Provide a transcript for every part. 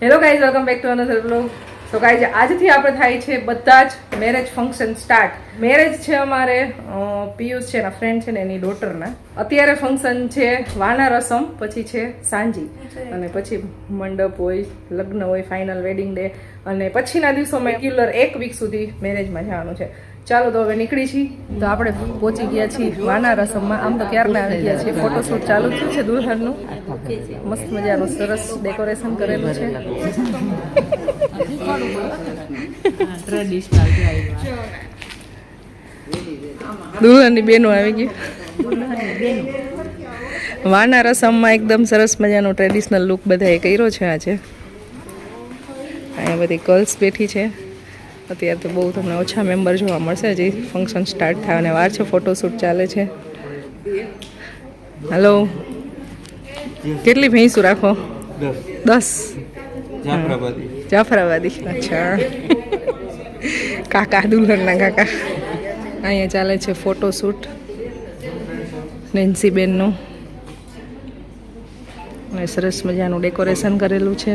Hello guys, welcome back to another blog. So guys, આજથી આપણે થાય છે બધા જ મેરેજ ફંક્શન સ્ટાર્ટ. મેરેજ છે અમારે પિયુષ છે એના ફ્રેન્ડ છે ને એની ડોટરના. અત્યારે ફંક્શન છે વાના રસમ, પછી છે સાંજી, અને પછી મંડપ હોય, લગ્ન હોય, ફાઇનલ વેડિંગ ડે, અને પછીના દિવસોમાં રેગ્યુલર 1 વીક સુધી મેરેજમાં જવાનું છે. ચાલો તો હવે નીકળી છીએ. તો આપણે પહોંચી ગયા છીએ વાના રસમમાં. આમ તો ક્યારના આવી ગયા છીએ. ફોટોશૂટ ચાલુ થયું છે દુલ્હનનું. મસ્ત મજાનું સરસ ડેકોરેશન કરેલું છે. દુલ્હનની બેનો આવી ગઈ. વાના રસમમાં એકદમ સરસ મજાનો ટ્રેડિશનલ લુક બધાએ કર્યો છે આજે. અહીંયા બધી ગર્લ્સ બેઠી છે. અત્યારે તો બહુ તમને ઓછા મેમ્બર જોવા મળશે. હજી ફંક્શન સ્ટાર્ટ થાય અને વાર છે. ફોટોશૂટ ચાલે છે. હલો, કેટલી ભેંસું રાખો? 10 જાફરાબાદી. અચ્છા, કાકા, દુલ્હનના કાકા. અહીંયા ચાલે છે ફોટોશૂટ નેન્સી બેનનું. અને સરસ મજાનું ડેકોરેશન કરેલું છે.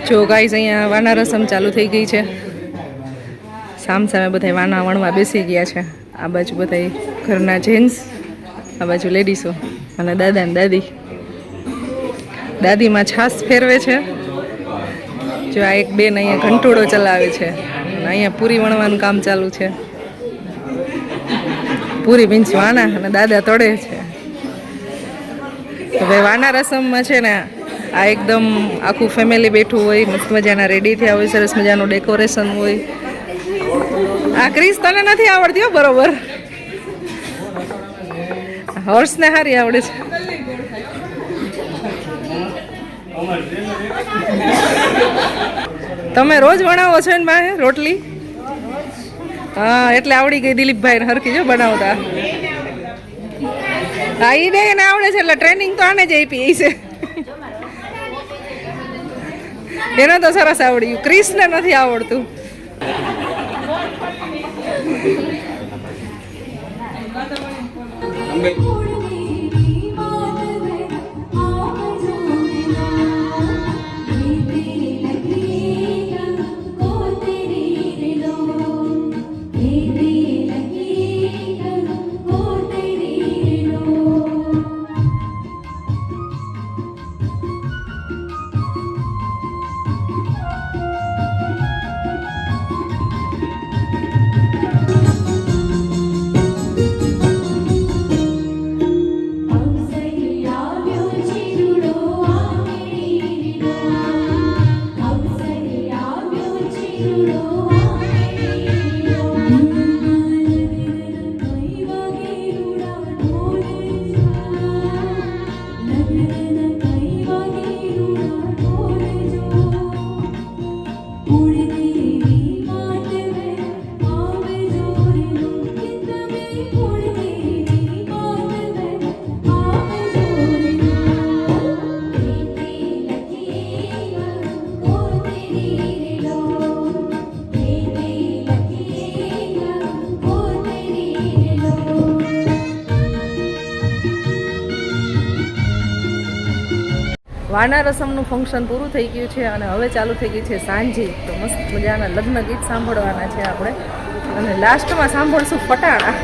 જો ગાઈઝ, અહીંયા વાના રસમ ચાલુ થઈ ગઈ છે. સામે બધા વાના વણવા બેસી ગયા છે. આ બાજુ બધા ઘરના જેન્ટ્સ, આ બાજુ લેડીસો અને દાદા ને દાદી. દાદીમાં છાશ ફેરવે છે. જો આ એક બેન અહીંયા ઘંટોળો ચલાવે છે. અને અહીંયા પૂરી વણવાનું કામ ચાલુ છે. પૂરી મીન્સ વાના, અને દાદા તળે છે. હવે વાના રસમમાં છે ને, આ એકદમ આખું ફેમિલી બેઠું હોય, મસ્ત મજાના રેડી થયા હોય, સરસ મજાનું ડેકોરેશન હોય. આ ક્રિસ તને નથી આવડતી હો બરોબર. હોર્સને હારી આવડે છે. તમે રોજ બનાવો છો ને ભાઈ રોટલી? હા, એટલે આવડી ગઈ દિલીપભાઈ હરખી જો બનાવતા. હા, ઈ ને એને આવડે છે એટલે ટ્રેનિંગ તો આને જ આપી છે. એને તો સરસ આવડ્યું, ક્રિસને નથી આવડતું. વાના રસમનું ફંક્શન પૂરું થઈ ગયું છે અને હવે ચાલુ થઈ ગઈ છે સાંજી. તો મસ્ત મજાના લગ્ન ગીત સાંભળવાના છે આપણે અને લાસ્ટમાં સાંભળશું ફટાણા.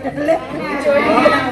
એટલે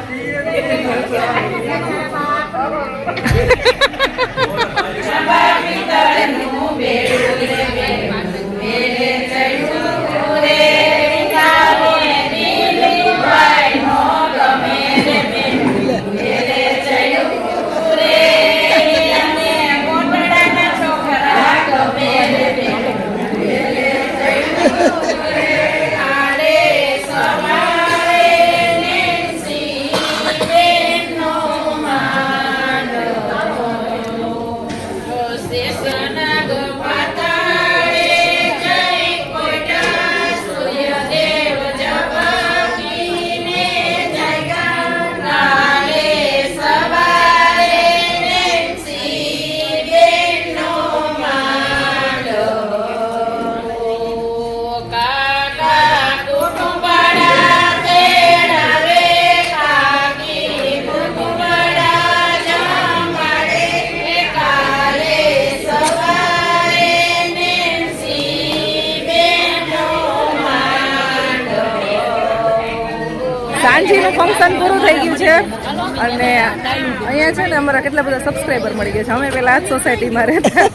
સાંજીનું ફંક્શન પૂરું થઈ ગયું છે અને અહીંયા છે ને અમારા કેટલા બધા સબસ્ક્રાઈબર મળી ગયા છે. અમે પેલા આ જ સોસાયટીમાં રહેતા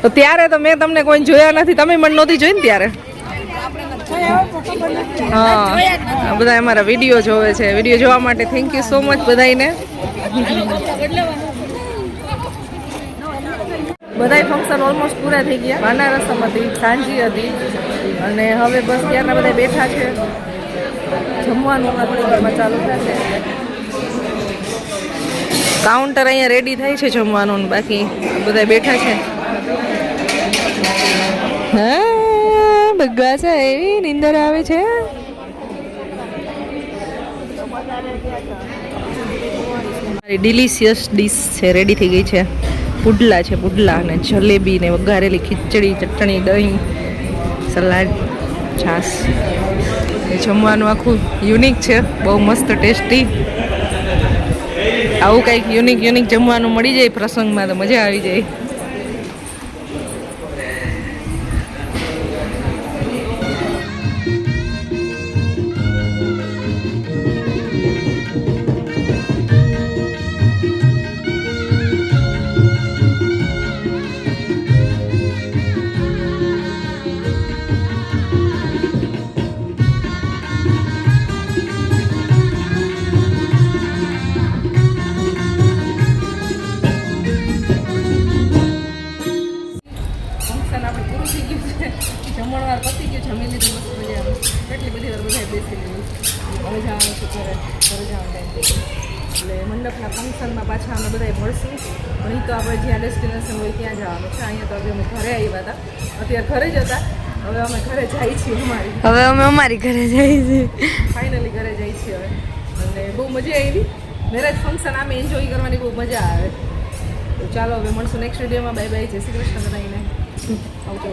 તો ત્યારે તો મેં તમને કોઈ જોયા નથી, તમે મને નહોતી જોઈ ને ત્યારે. હા, બધા અમારા વિડીયો જોવે છે. વિડીયો જોવા માટે થેન્ક યુ સો મચ બધાને. બધાય ફંક્શન ઓલમોસ્ટ પૂરા થઈ ગયા. વાના રસમ હતી, સાંજી હતી અને હવે બસ ત્યારના બધા બેઠા છે. જમવાનું થોડી વારમાં ચાલુ થશે. કાઉન્ટર અહીંયા રેડી થાય છે જમવાનું, બાકી બધા બેઠા છે. હા, બગ્ગા છે, એવી નીંદર આવે છે. મારી ડિલિશિયસ ડીશ છે, રેડી થઈ ગઈ છે. પુડલા છે, પુડલા અને જલેબી ને વઘારેલી ખીચડી, ચટણી, દહીં, સલાડ, છાશ. જમવાનું આખું યુનિક છે, બહુ મસ્ત ટેસ્ટી. આવું કંઈક યુનિક જમવાનું મળી જાય પ્રસંગમાં તો મજા આવી જાય. જમણવાર પતી ગયું, જમી લીધું, મસ્ત મજા આવે. કેટલી બધી વાર બધા બેસી લીધું. હવે જવાનું છે ઘરે જવાનું ટાઈમ એટલે મંડપના ફંક્શનમાં પાછા અમે બધા મળશું. પણ એ તો આપણે જ્યાં ડેસ્ટિનેશન હોય ત્યાં જવાનું છે. અહીંયા તો હવે અમે ઘરે આવ્યા હતા, અત્યારે ઘરે જ હતા. હવે અમે ઘરે જઈએ છીએ. અમારી ઘરે જઈએ છીએ, ફાઇનલી ઘરે જઈએ છીએ હવે. અને બહુ મજા આવી. મેરેજ ફંક્શન આમે એન્જોય કરવાની બહુ મજા આવે. તો ચાલો હવે મળશું નેક્સ્ટ વિડીયોમાં. બાય બાય, જય શ્રી કૃષ્ણ બધાને. આવજો.